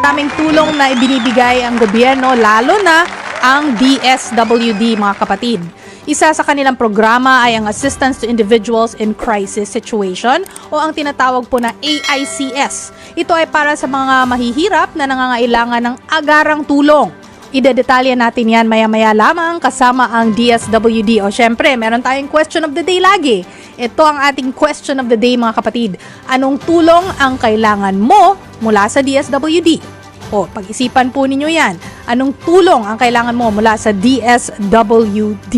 daming tulong na ibinibigay ang gobyerno, lalo na ang DSWD, mga kapatid. Isa sa kanilang programa ay ang Assistance to Individuals in Crisis Situation o ang tinatawag po na AICS. Ito ay para sa mga mahihirap na nangangailangan ng agarang tulong. Idedetalya natin yan maya-maya lamang kasama ang DSWD. O syempre, meron tayong question of the day lagi. Ito ang ating question of the day, mga kapatid. Anong tulong ang kailangan mo mula sa DSWD? O, pag-isipan po ninyo yan. Anong tulong ang kailangan mo mula sa DSWD?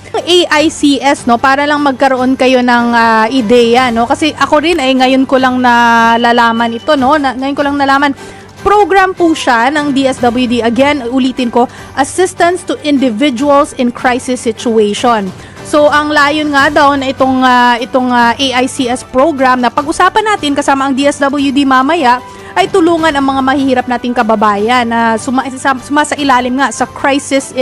AICS, no, para lang magkaroon kayo ng ideya, no, kasi ako rin ay ngayon ko lang nalalaman ito, no, ngayon ko lang nalaman. Program po siya ng DSWD. Again, ulitin ko, Assistance to Individuals in Crisis Situation. So, ang layon nga daw na itong AICS program na pag-usapan natin kasama ang DSWD mamaya ay tulungan ang mga mahihirap nating kababayan na sumasailalim nga sa crisis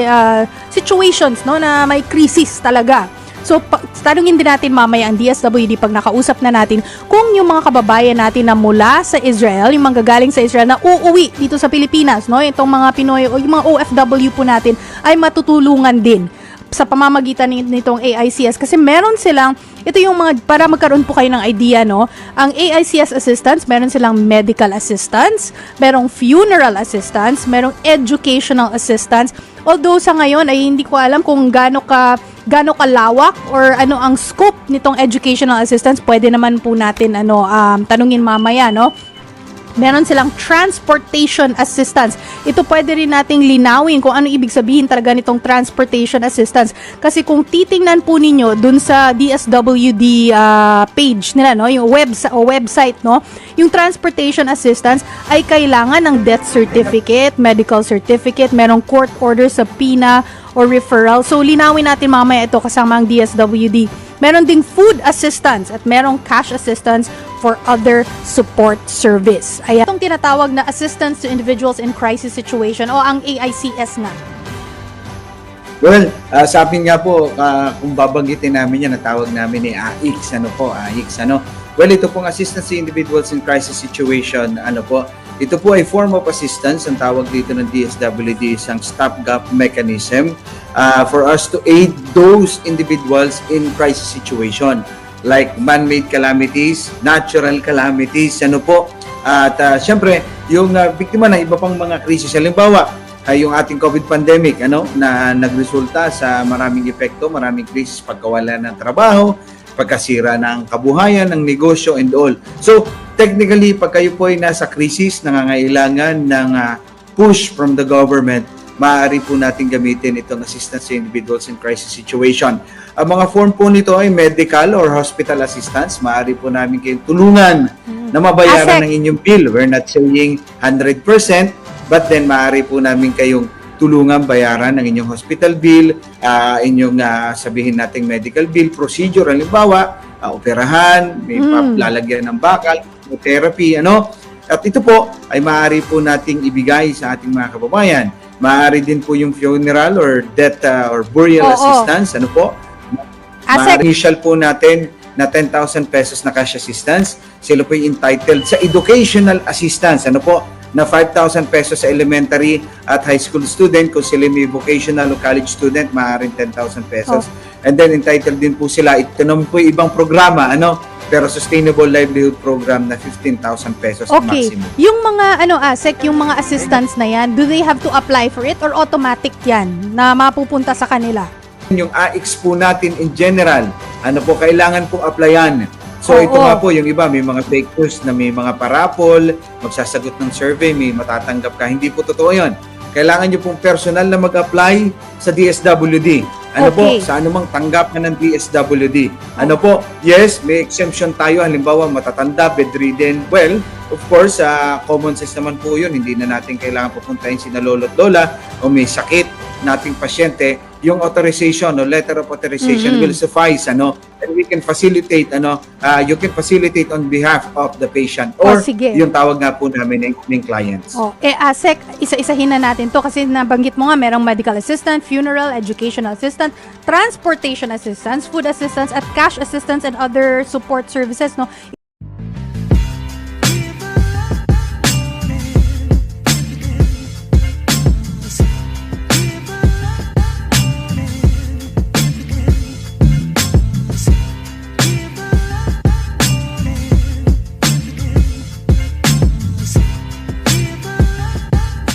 situations, no, na may crisis talaga. So, tanungin din natin mamaya ang DSWD pag nakausap na natin kung yung mga kababayan natin na mula sa Israel, yung manggagaling sa Israel na uuwi dito sa Pilipinas, no, itong mga Pinoy o yung mga OFW po natin ay matutulungan din sa pamamagitan nitong AICS kasi meron silang, ito yung mga, para magkaroon po kayo ng idea, no, ang AICS assistance, meron silang medical assistance, merong funeral assistance, merong educational assistance, although sa ngayon ay hindi ko alam kung gaano kalawak or ano ang scope nitong educational assistance. Pwede naman po natin tanungin mamaya, no. Meron silang transportation assistance. Ito pwede rin nating linawin kung ano ibig sabihin talaga nitong transportation assistance. Kasi kung titingnan po ninyo dun sa DSWD page nila, no, yung website, no, yung transportation assistance ay kailangan ng death certificate, medical certificate, merong court order sa PINA or referral. So, linawin natin mamaya ito kasama ang DSWD. Meron ding food assistance at merong cash assistance for other support service. Ayan. Itong tinatawag na Assistance to Individuals in Crisis Situation o ang AICS nga. Well, sabi nga po, kung babanggitin namin yan, natawag namin ni AICS, AICS, Well, ito pong Assistance to Individuals in Crisis Situation, ito po ay form of assistance, ang tawag dito ng DSWD, isang stopgap mechanism for us to aid those individuals in crisis situation like man-made calamities, natural calamities, at syempre, yung biktima ng iba pang mga krisis. Halimbawa, ay yung ating COVID pandemic, na nagresulta sa maraming epekto, maraming krisis, pagkawala ng trabaho, pagkasira ng kabuhayan, ng negosyo, and all. So, technically, pag kayo po ay nasa krisis, nangangailangan ng push from the government, maaari po natin gamitin itong assistance to individuals in crisis situation. Ang mga form po nito ay medical or hospital assistance. Maaari po namin kayong tulungan na mabayaran ng inyong bill. We're not saying 100%, but then maaari po namin kayong tulungan bayaran ng inyong hospital bill, inyong sabihin nating medical bill, procedure, halimbawa, operahan, may lalagyan ng bakal, therapy, At ito po ay maaari po nating ibigay sa ating mga kababayan. Maaari din po yung funeral or death or burial assistance, Maaari initial po natin na 10,000 pesos na cash assistance. Sila po yung entitled sa educational assistance, na 5,000 pesos sa elementary at high school student. Kung sila may vocational o college student, maaaring 10,000 pesos. And then entitled din po sila, ito naman po yung ibang programa, pero Sustainable Livelihood Program na 15,000 pesos maximum. Yung mga yung mga assistance na yan, do they have to apply for it or automatic yan na mapupunta sa kanila? Yung AICS po natin in general, kailangan po applyan. So ito nga po, yung iba, may mga fake news na may mga parapol, magsasagot ng survey, may matatanggap ka. Hindi po totoo yun. Kailangan nyo pong personal na mag-apply sa DSWD. Sa anumang tanggapan ng DSWD. Yes, may exemption tayo. Halimbawa, matatanda, bedridden. Well, of course, common sense naman po yun. Hindi na natin kailangan pupuntahin sina lolo't lola o may sakit nating pasyente. Yung authorization o letter of authorization will suffice, and we can facilitate, you can facilitate on behalf of the patient or yung tawag nga po namin ng clients. Sec, isa-isahin na natin to kasi nabanggit mo nga merong medical assistant, funeral, educational assistant, transportation assistance, food assistance, at cash assistance and other support services,